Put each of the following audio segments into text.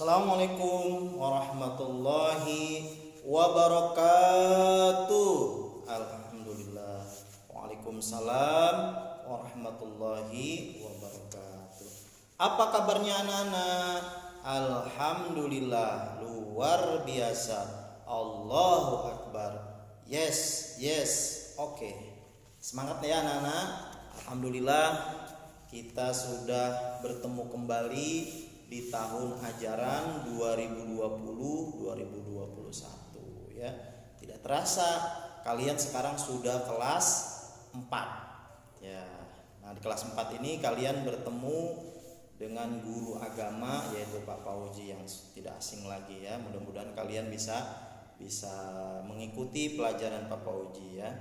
Assalamualaikum warahmatullahi wabarakatuh. Alhamdulillah. Waalaikumsalam warahmatullahi wabarakatuh. Apa kabarnya anak-anak? Alhamdulillah, luar biasa. Allahu Akbar. Yes. Oke. Semangat ya anak-anak. Alhamdulillah kita sudah bertemu kembali di tahun ajaran 2020-2021 ya. Tidak terasa kalian sekarang sudah kelas 4 ya. Nah, di kelas 4 ini kalian bertemu dengan guru agama yaitu Pak Fauzi yang tidak asing lagi ya. Mudah-mudahan kalian bisa mengikuti pelajaran Pak Fauzi ya.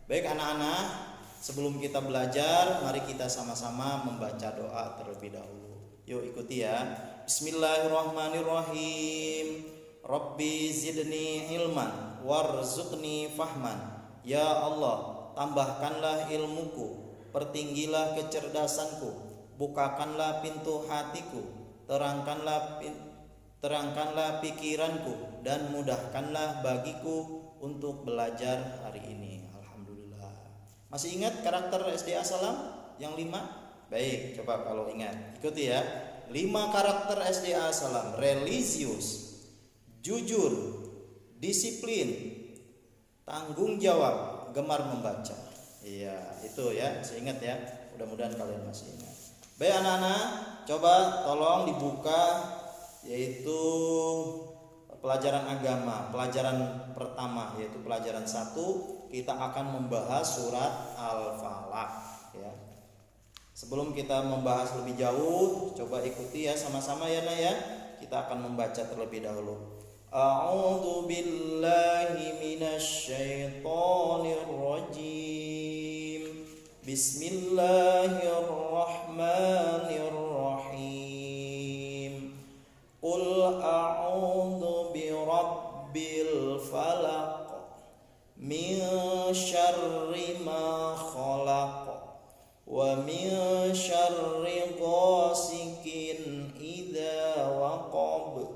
Baik anak-anak, sebelum kita belajar, mari kita sama-sama membaca doa terlebih dahulu. Yuk ikuti ya. Bismillahirrahmanirrahim. Rabbi zidni ilman warzuqni fahman. Ya Allah, tambahkanlah ilmuku, pertinggilah kecerdasanku, bukakanlah pintu hatiku, terangkanlah pikiranku, dan mudahkanlah bagiku untuk belajar hari ini. Alhamdulillah. Masih ingat karakter SDA Salam yang 5? Baik, coba kalau ingat, ikuti ya. 5 karakter SDA Salam: religius, jujur, disiplin, tanggung jawab, gemar membaca. Iya, itu ya, masih ingat ya. Mudah-mudahan kalian masih ingat. Baik anak-anak, coba tolong dibuka yaitu pelajaran agama, pelajaran pertama yaitu pelajaran 1. Kita akan membahas surat Al-Falaq ya. Sebelum kita membahas lebih jauh, coba ikuti ya sama-sama ya Nak ya. Kita akan membaca terlebih dahulu. A'udzu billahi minasyaitonir rajim. Bismillahirrahmanirrahim. Qul a'udzu birabbil falaq min syarri ma khalaq wa min syarri ghasikin idza waqab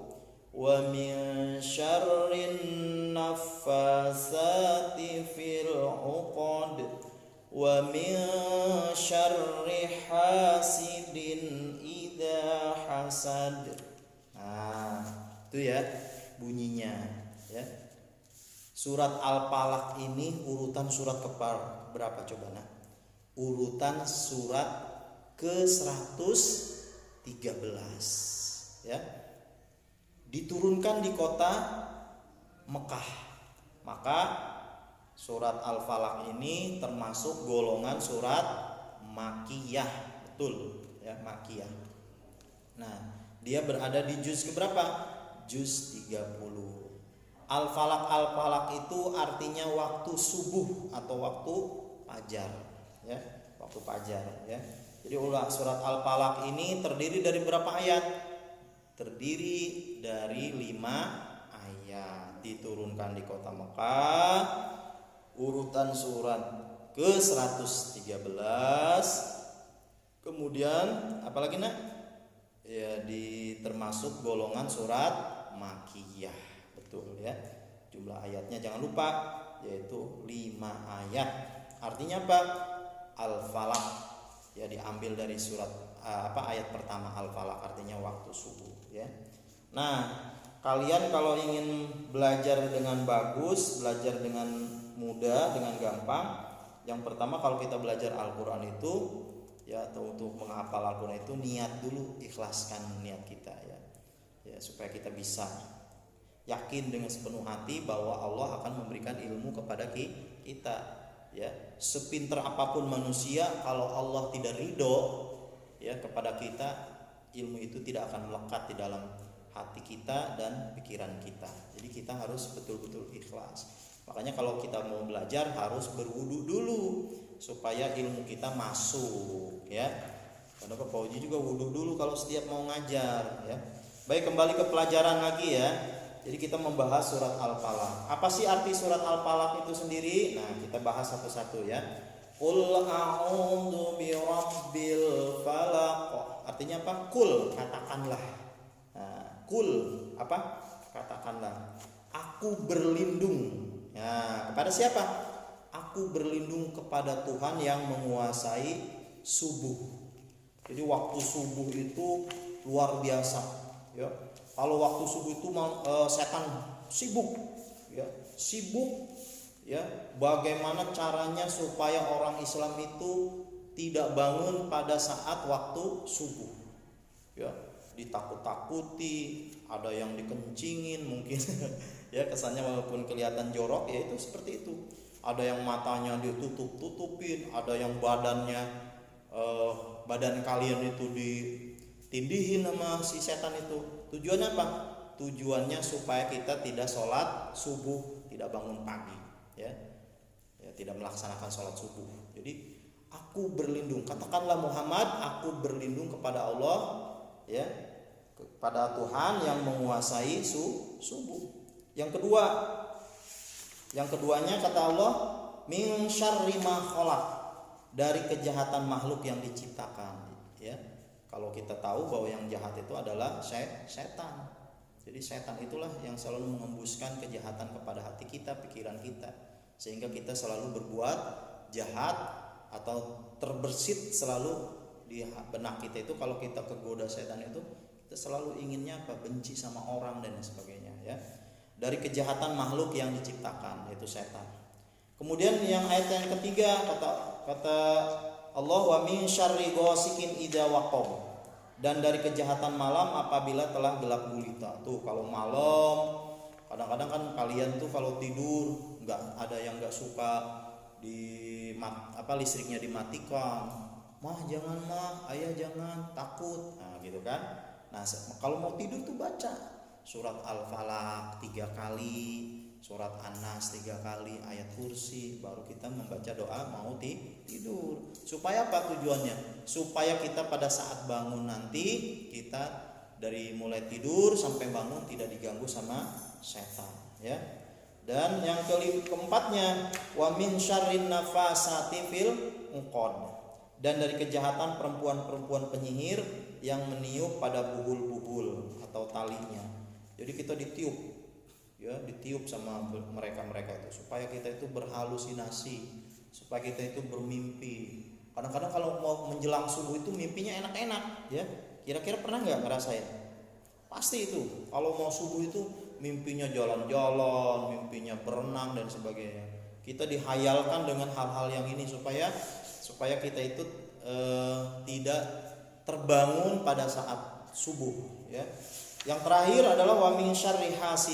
wa min syarrin naffasati fil 'uqad wa min syarri hasidin idza hasad. Nah, itu ya bunyinya ya. Surat Al-Falaq ini urutan surat berapa coba Nak? Urutan surat ke-113 ya. Diturunkan di kota Mekah. Maka surat Al-Falaq ini termasuk golongan surat Makkiyah, betul ya, Makkiyah. Nah, dia berada di juz keberapa? Juz 30. Al-Falaq itu artinya waktu subuh atau waktu fajar ya, waktu fajar ya. Jadi ulah surat Al-Falaq ini terdiri dari berapa ayat? Terdiri dari 5 ayat. Diturunkan di kota Mekah. Urutan surat ke-113. Kemudian apalagi Nak? Ya, termasuk golongan surat Makkiyah. Betul ya. Jumlah ayatnya jangan lupa yaitu 5 ayat. Artinya apa? Al-Falaq ya, diambil dari surat ayat pertama Al-Falaq, artinya waktu subuh ya. Nah, kalian kalau ingin belajar dengan bagus, belajar dengan mudah, dengan gampang, yang pertama kalau kita belajar Al-Qur'an itu ya, atau untuk menghafal Al-Qur'an itu niat dulu, ikhlaskan niat kita ya. Ya, supaya kita bisa yakin dengan sepenuh hati bahwa Allah akan memberikan ilmu kepada kita. Ya, sepinter apapun manusia, kalau Allah tidak ridho ya kepada kita, ilmu itu tidak akan melekat di dalam hati kita dan pikiran kita. Jadi kita harus betul-betul ikhlas. Makanya kalau kita mau belajar harus berwudu dulu supaya ilmu kita masuk ya. Karena Pak Fauzi juga wudu dulu kalau setiap mau ngajar ya. Baik, kembali ke pelajaran lagi ya. Jadi kita membahas surat Al-Falaq. Apa sih arti surat Al-Falaq itu sendiri? Nah, kita bahas satu-satu ya. Qul a'udzu birabbil falaq. Artinya apa? Qul, katakanlah. Nah, Kul apa? Katakanlah, aku berlindung. Ya, kepada siapa? Aku berlindung kepada Tuhan yang menguasai subuh. Jadi waktu subuh itu luar biasa, ya. Kalau waktu subuh itu setan sibuk, ya, ya. Bagaimana caranya supaya orang Islam itu tidak bangun pada saat waktu subuh, ya. Ditakut-takuti, ada yang dikencingin mungkin, ya, kesannya walaupun kelihatan jorok, ya itu seperti itu. Ada yang matanya ditutup-tutupin, ada yang badan kalian itu ditindihin sama si setan itu. Tujuannya apa? Tujuannya supaya kita tidak sholat subuh, tidak bangun pagi, ya, tidak melaksanakan sholat subuh. Jadi aku berlindung, katakanlah Muhammad, aku berlindung kepada Allah, ya, kepada Tuhan yang menguasai subuh. Yang keduanya kata Allah, min syarri ma khalaq, dari kejahatan makhluk yang diciptakan, ya. Kalau kita tahu bahwa yang jahat itu adalah setan. Jadi setan itulah yang selalu mengembuskan kejahatan kepada hati kita, pikiran kita, sehingga kita selalu berbuat jahat atau terbersit selalu di benak kita itu. Kalau kita kegoda setan itu, kita selalu inginnya apa? Benci sama orang dan sebagainya, ya. Dari kejahatan makhluk yang diciptakan, yaitu setan. Kemudian yang ayat yang ketiga kata Allah, wa min syarri ghasikin idza waqab, dan dari kejahatan malam apabila telah gelap gulita. Tuh kalau malam kadang-kadang kan kalian tuh kalau tidur nggak ada yang nggak suka listriknya dimatikan. Mah jangan, mah ayah jangan, takut, nah gitu kan. Nah kalau mau tidur tuh baca surat Al-Falaq 3 kali, surat An-Nas 3 kali, ayat kursi, baru kita membaca doa mau tidur. Supaya apa tujuannya? Supaya kita pada saat bangun nanti, kita dari mulai tidur sampai bangun tidak diganggu sama setan, ya. Dan yang keempatnya, wa min syarrin nafasati fil uqad, dan dari kejahatan perempuan-perempuan penyihir yang meniup pada buhul-buhul atau talinya. Jadi kita ditiup, ya, ditiup sama mereka itu supaya kita itu berhalusinasi, supaya kita itu bermimpi. Kadang-kadang kalau mau menjelang subuh itu mimpinya enak-enak, ya. Kira-kira pernah nggak ngerasain? Pasti itu. Kalau mau subuh itu mimpinya jalan-jalan, mimpinya berenang dan sebagainya. Kita dihayalkan dengan hal-hal yang ini supaya kita itu tidak terbangun pada saat subuh, ya. Yang terakhir adalah wa min syarri hasidin